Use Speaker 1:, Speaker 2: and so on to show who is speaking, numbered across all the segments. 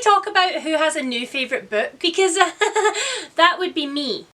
Speaker 1: talk about who has a new favourite book? Because that would be me.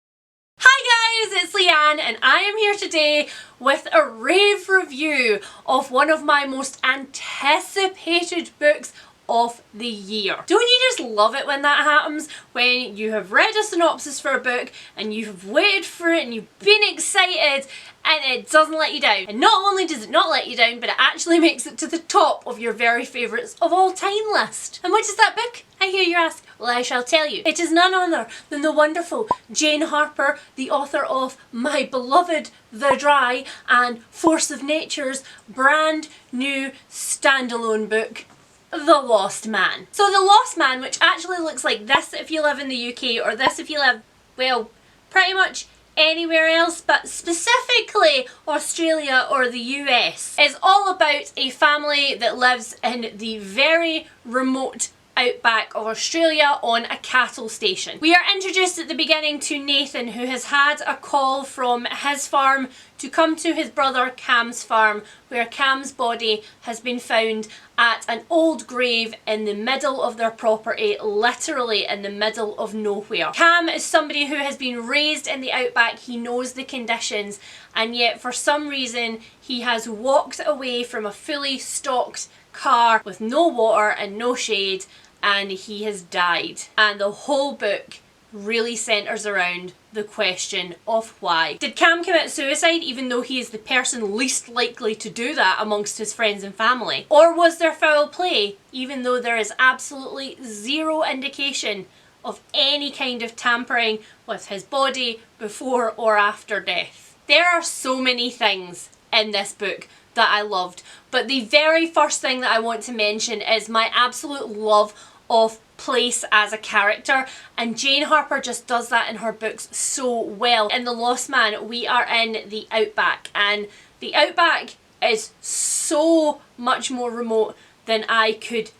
Speaker 1: Hi guys, it's Leanne and I am here today with a rave review of one of my most anticipated books of the year. Don't you just love it when that happens? When you have read a synopsis for a book and you have waited for it and you've been excited and it doesn't let you down. And not only does it not let you down, but it actually makes it to the top of your very favourites of all time list. And what is that book? I hear you ask. Well, I shall tell you. It is none other than the wonderful Jane Harper, the author of my beloved The Dry and Force of Nature's brand new standalone book, The Lost Man. So The Lost Man, which actually looks like this if you live in the UK or this if you live, well, pretty much anywhere else, but specifically Australia or the US, is all about a family that lives in the very remote outback of Australia on a cattle station. We are introduced at the beginning to Nathan, who has had a call from his farm to come to his brother Cam's farm, where Cam's body has been found at an old grave in the middle of their property, literally in the middle of nowhere. Cam is somebody who has been raised in the outback, he knows the conditions, and yet for some reason he has walked away from a fully stocked car with no water and no shade, and he has died. And the whole book really centres around the question of why. Did Cam commit suicide even though he is the person least likely to do that amongst his friends and family? Or was there foul play even though there is absolutely zero indication of any kind of tampering with his body before or after death? There are so many things in this book that I loved, but the very first thing that I want to mention is my absolute love of place as a character, and Jane Harper just does that in her books so well. In The Lost Man, we are in the outback, and the outback is so much more remote than I could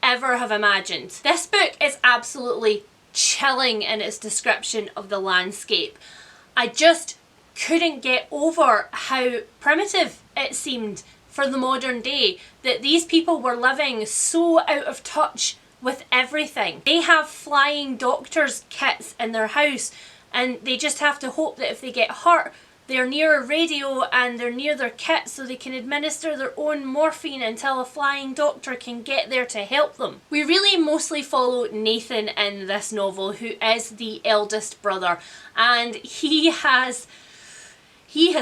Speaker 1: ever have imagined. This book is absolutely chilling in its description of the landscape. I just couldn't get over how primitive it seemed for the modern day, that these people were living so out of touch with everything. They have flying doctors' kits in their house and they just have to hope that if they get hurt they're near a radio and they're near their kit so they can administer their own morphine until a flying doctor can get there to help them. We really mostly follow Nathan in this novel, who is the eldest brother, and he has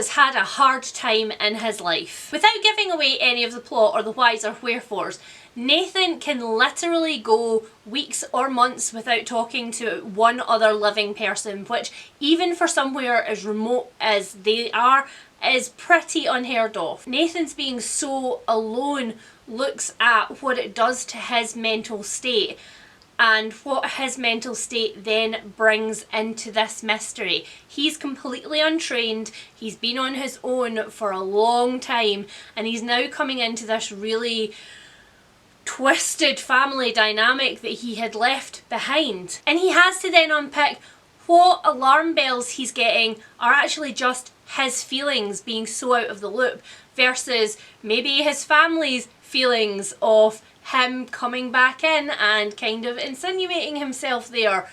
Speaker 1: had a hard time in his life. Without giving away any of the plot or the whys or wherefores, Nathan can literally go weeks or months without talking to one other living person, which even for somewhere as remote as they are, is pretty unheard of. Nathan's being so alone looks at what it does to his mental state, and what his mental state then brings into this mystery. He's completely untrained, he's been on his own for a long time, and he's now coming into this really twisted family dynamic that he had left behind. And he has to then unpick what alarm bells he's getting are actually just his feelings being so out of the loop versus maybe his family's feelings of him coming back in and kind of insinuating himself there,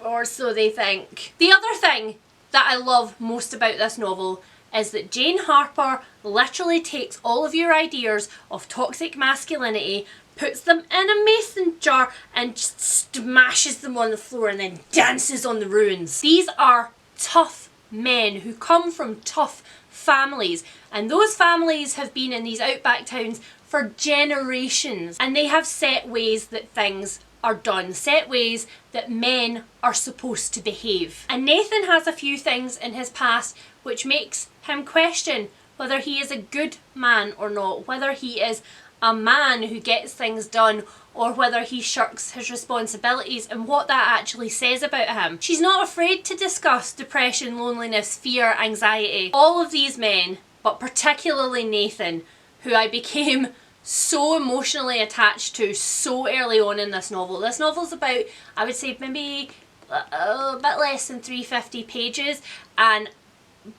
Speaker 1: or so they think. The other thing that I love most about this novel is that Jane Harper literally takes all of your ideas of toxic masculinity, puts them in a mason jar and just smashes them on the floor and then dances on the ruins. These are tough men who come from tough families, and those families have been in these outback towns for generations, and they have set ways that things are done, set ways that men are supposed to behave. And Nathan has a few things in his past which makes him question whether he is a good man or not, whether he is a man who gets things done or whether he shirks his responsibilities, and what that actually says about him. She's not afraid to discuss depression, loneliness, fear, anxiety. All of these men, but particularly Nathan, who I became so emotionally attached to so early on in this novel. This novel's about, I would say, maybe a bit less than 350 pages, and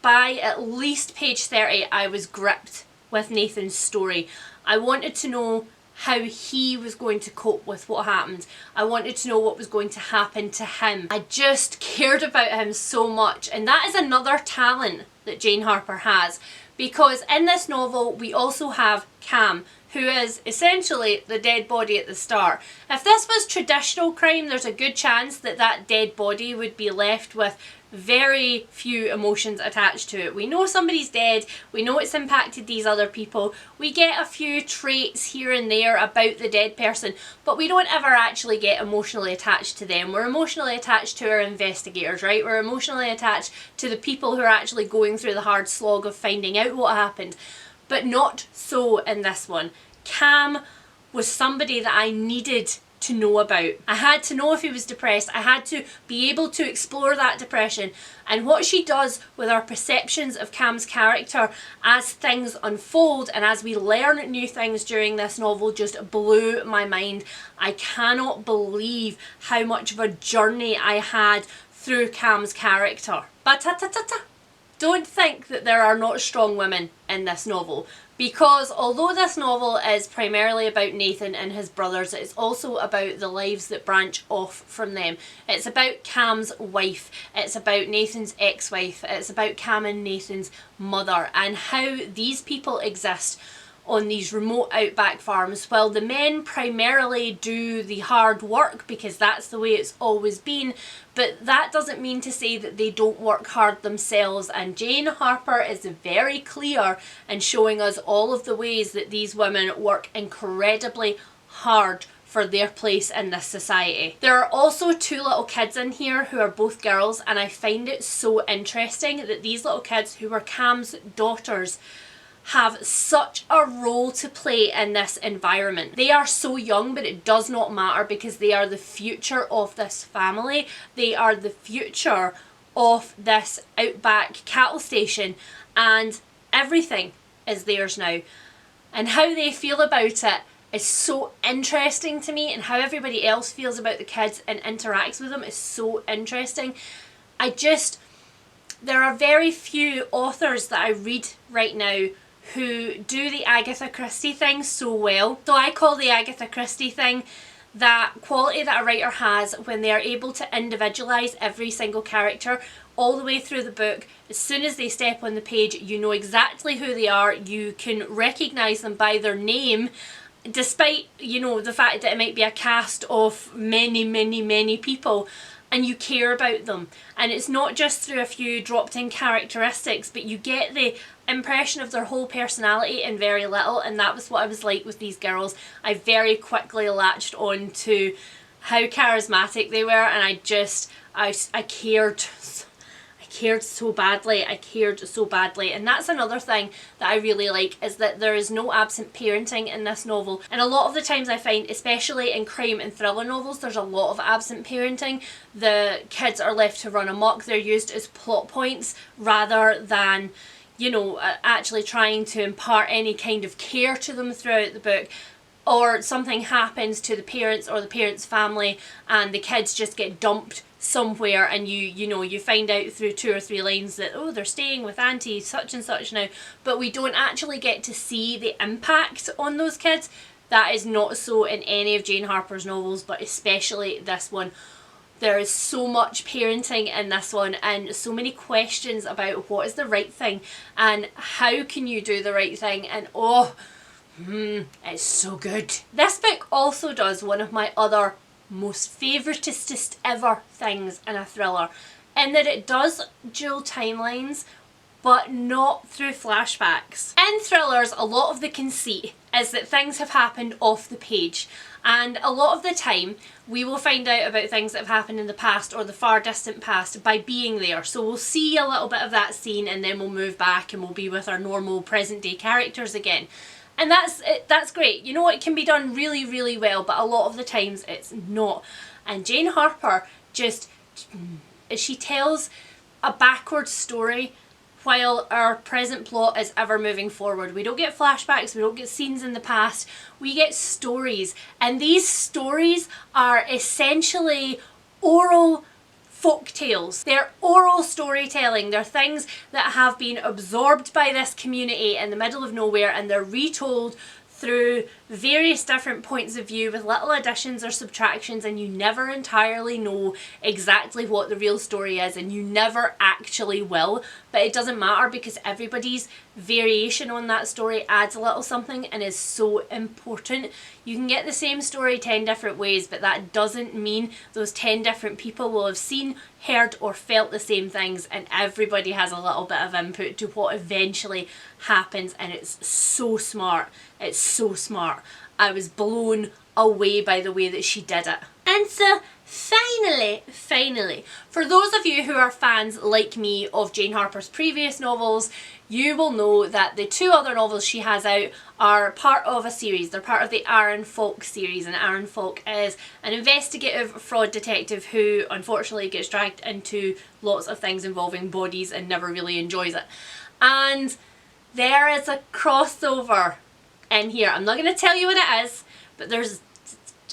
Speaker 1: by at least page 30 I was gripped with Nathan's story. I wanted to know how he was going to cope with what happened. I wanted to know what was going to happen to him. I just cared about him so much, and that is another talent that Jane Harper has, because in this novel we also have Cam, who is essentially the dead body at the start. If this was traditional crime, there's a good chance that that dead body would be left with very few emotions attached to it. We know somebody's dead, we know it's impacted these other people, we get a few traits here and there about the dead person, but we don't ever actually get emotionally attached to them. We're emotionally attached to our investigators, right? We're emotionally attached to the people who are actually going through the hard slog of finding out what happened. But not so in this one. Cam was somebody that I needed to know about. I had to know if he was depressed. I had to be able to explore that depression. And what she does with our perceptions of Cam's character as things unfold and as we learn new things during this novel just blew my mind. I cannot believe how much of a journey I had through Cam's character. But don't think that there are not strong women in this novel, because although this novel is primarily about Nathan and his brothers, it's also about the lives that branch off from them. It's about Cam's wife, it's about Nathan's ex-wife, it's about Cam and Nathan's mother, and how these people exist on these remote outback farms while the men primarily do the hard work, because that's the way it's always been. But that doesn't mean to say that they don't work hard themselves, and Jane Harper is very clear in showing us all of the ways that these women work incredibly hard for their place in this society. There are also two little kids in here who are both girls, and I find it so interesting that these little kids, who were Cam's daughters, have such a role to play in this environment. They are so young, but it does not matter, because they are the future of this family. They are the future of this outback cattle station, and everything is theirs now. And how they feel about it is so interesting to me, and how everybody else feels about the kids and interacts with them is so interesting. There are very few authors that I read right now who do the Agatha Christie thing so well. So I call the Agatha Christie thing that quality that a writer has when they are able to individualise every single character all the way through the book. As soon as they step on the page, you know exactly who they are, you can recognise them by their name, despite, you know, the fact that it might be a cast of many people, and you care about them. And it's not just through a few dropped in characteristics, but you get the impression of their whole personality in very little, and that was what I was like with these girls. I very quickly latched on to how charismatic they were, and I cared so badly. I cared so badly. And that's another thing that I really like, is that there is no absent parenting in this novel. And a lot of the times I find, especially in crime and thriller novels, there's a lot of absent parenting. The kids are left to run amok. They're used as plot points rather than, you know, actually trying to impart any kind of care to them throughout the book. Or something happens to the parents or the parents' family and the kids just get dumped somewhere, and you find out through 2 or 3 lines that, oh, they're staying with auntie such and such now, but we don't actually get to see the impact on those kids. That is not so in any of Jane Harper's novels, but especially this one. There is so much parenting in this one, and so many questions about what is the right thing and how can you do the right thing, and it's so good. This book also does one of my other most favoritist ever things in a thriller, in that it does dual timelines, but not through flashbacks. In thrillers, a lot of the conceit is that things have happened off the page, and a lot of the time we will find out about things that have happened in the past or the far distant past by being there. So we'll see a little bit of that scene, and then we'll move back and we'll be with our normal present day characters again. And that's great. You know, it can be done really, really well, but a lot of the times it's not. And Jane Harper she tells a backward story while our present plot is ever moving forward. We don't get flashbacks, we don't get scenes in the past, we get stories. And these stories are essentially oral folk tales. They're oral storytelling. They're things that have been absorbed by this community in the middle of nowhere, and they're retold through various different points of view with little additions or subtractions, and you never entirely know exactly what the real story is, and you never actually will, but it doesn't matter because everybody's variation on that story adds a little something and is so important. You can get the same story 10 different ways, but that doesn't mean those 10 different people will have seen, heard or felt the same things, and everybody has a little bit of input to what eventually happens, and it's so smart. It's so smart. I was blown away by the way that she did it. And so finally, for those of you who are fans like me of Jane Harper's previous novels, you will know that the 2 other novels she has out are part of a series. They're part of the Aaron Falk series, and Aaron Falk is an investigative fraud detective who unfortunately gets dragged into lots of things involving bodies and never really enjoys it. And there is a crossover in here. I'm not going to tell you what it is, but there's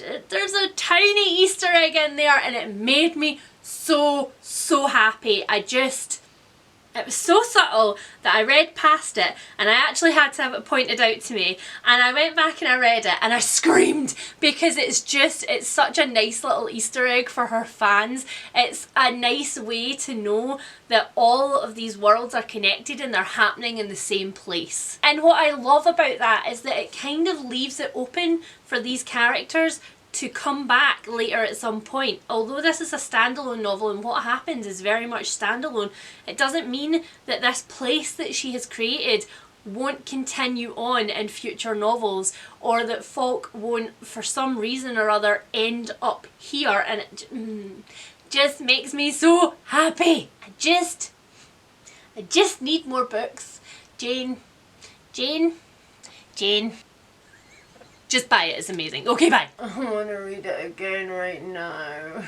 Speaker 1: a tiny Easter egg in there, and it made me so happy. It was so subtle that I read past it, and I actually had to have it pointed out to me, and I went back and I read it and I screamed because it's such a nice little Easter egg for her fans. It's a nice way to know that all of these worlds are connected and they're happening in the same place. And what I love about that is that it kind of leaves it open for these characters to come back later at some point. Although this is a standalone novel and what happens is very much standalone, it doesn't mean that this place that she has created won't continue on in future novels, or that Falk won't for some reason or other end up here, and it just makes me so happy. I just need more books. Jane. Just buy it, it's amazing. Okay, bye. I want to read it again right now.